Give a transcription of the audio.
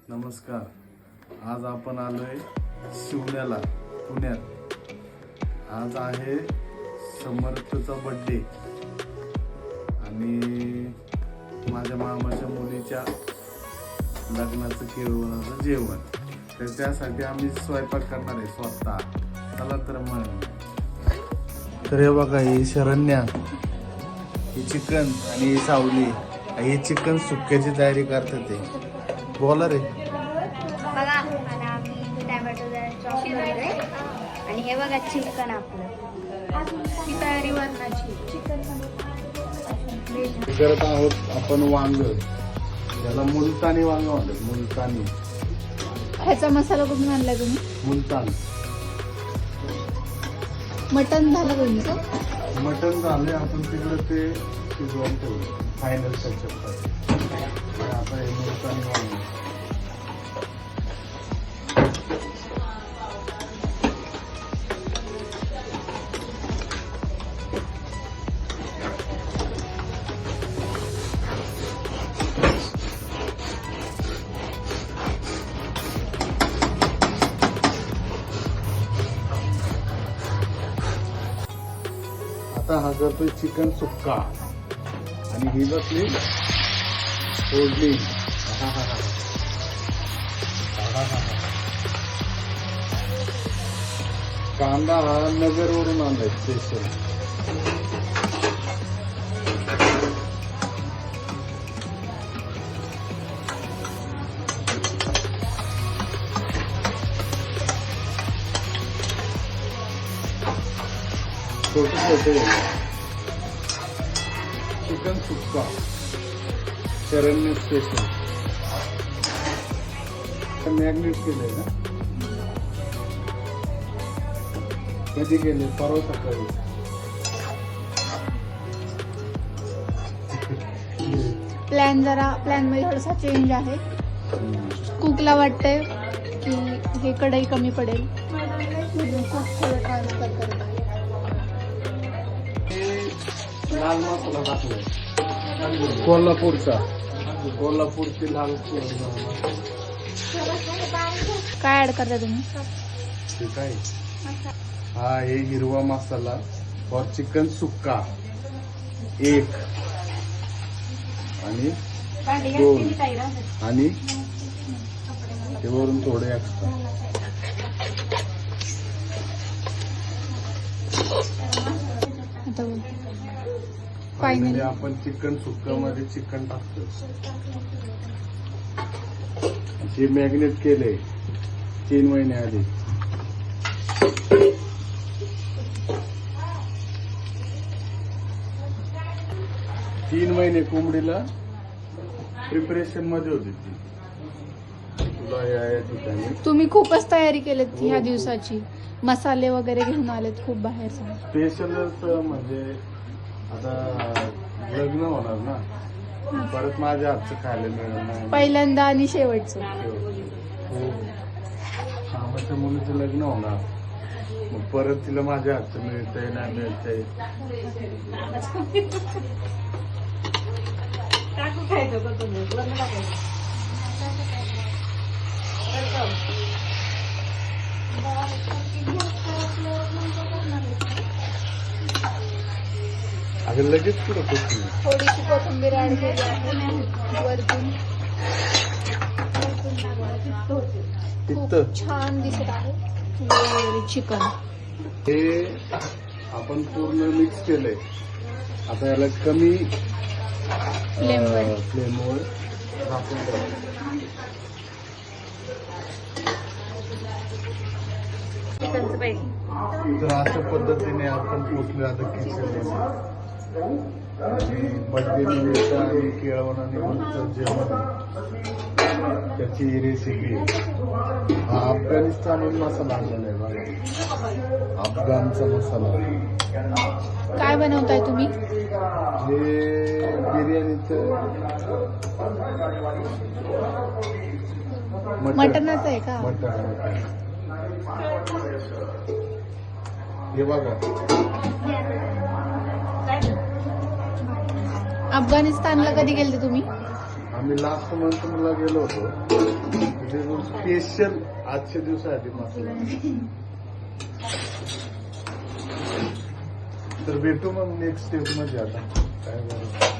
नमस्कार. आज आपण आलोय शिवण्याला, पुण्यात. आज आहे समर्थचा बर्थडे आणि माझ्या मामाच्या मुलीच्या लग्नाचं केळवणाचं जेवण. तर त्यासाठी आम्ही स्वयंपाक करणार आहे स्वतः. चला तर मग. तर हे बघा, ही शरण्या, ही चिकन आणि ही सावली. हे चिकन सुक्याची तयारी करतात ते. बोला रे. बघा आता आम्ही टॅमॅटो चॉप करतोय आणि हे बघा चिकन आपलं. ही तयारी वरणाची चिकन करत आहोत आपण वांग. त्याला मुलतानी वांग म्हणतात. मुलतानी. ह्याचा मसाला कुठून आणलाय तुम्ही? मुलतान. मटन झालं तुमचं? मटण झाले, आपण तिकडे ते शिजवून ठेवलं फायनल टचअप. आता हे मुलतानी वांग. आता हा करतोय चिकन सुक्का आणि ही बसली फोडणी. कांदा हा नगरवरून आणलाय स्पेशल. छोटे छोटे चिकन सुक्का शरण्य स्पेशल. मॅग्नेट केलंय ना? कधी केले? परवा सकाळी. प्लॅन मध्ये थोडासा चेंज आहे. कुकला वाटतंय की हे कढई कमी पडेल म्हणून कुक थोडं ट्रान्सफर करत आहे. लाल मसाला टाकलाय कोल्हापूरची लाल. काय ऍड करता तुम्ही? ठीक आहे. हा आहे हिरवा मसाला फॉर चिकन सुक्का 1 आणि 2 आणि ते वरून थोडे एक्स्ट्रा. आता फायनली आपण चिकन सुक्का मध्ये चिकन टाकतो. जे मॅग्नेट केले 3 महिने आधी. तीन महिने कोंबडीला प्रिपरेशन मध्ये होती ती. तुला या ठिकाणी तुम्ही खूपच तयारी केलीत ह्या दिवसाची. मसाले वगैरे घेऊन आलेत खूप बाहेर. स्पेशलच म्हणजे आता लग्न होणार ना, परत माझ्या हातचं खायला मिळणार नाही. पहिल्यांदा आणि शेवटचं. मामाच्या मुलीचं लग्न होणार, मग परत तिला माझ्या हातचं मिळतंय नाही मिळतंय. अगं लगेच पुढं थोडीशी कोथिंबीर ऍड केली आहे वरतून. खूप छान दिसत आहे चिकन. हे आपण पूर्ण मिक्स केलंय. आता याला कमी फ्लेमवर झाकून ठेवायचं. तर अशा पद्धतीने आपण पोचलो आता किचनमध्ये. आणि बर्थडे निमित्त आणि केळवणानिमित्त जेवण, त्याची रेसिपी. हा अफगाणिस्तानहून मसाला आणलेला आहे बघा, अफगाणचा मसाला. काय बनवताय तुम्ही? हे बिर्याणीचं मटणाचं आहे का? मटण. हे बघा, अफगाणिस्तानला कधी गेलते तुम्ही? आम्ही लास्ट मंथ ला गेलो होतो. स्पेशल आजच्या दिवसासाठी मसाला. तर भेटू मग नेक्स्ट स्टेप मध्ये. आता काय बरं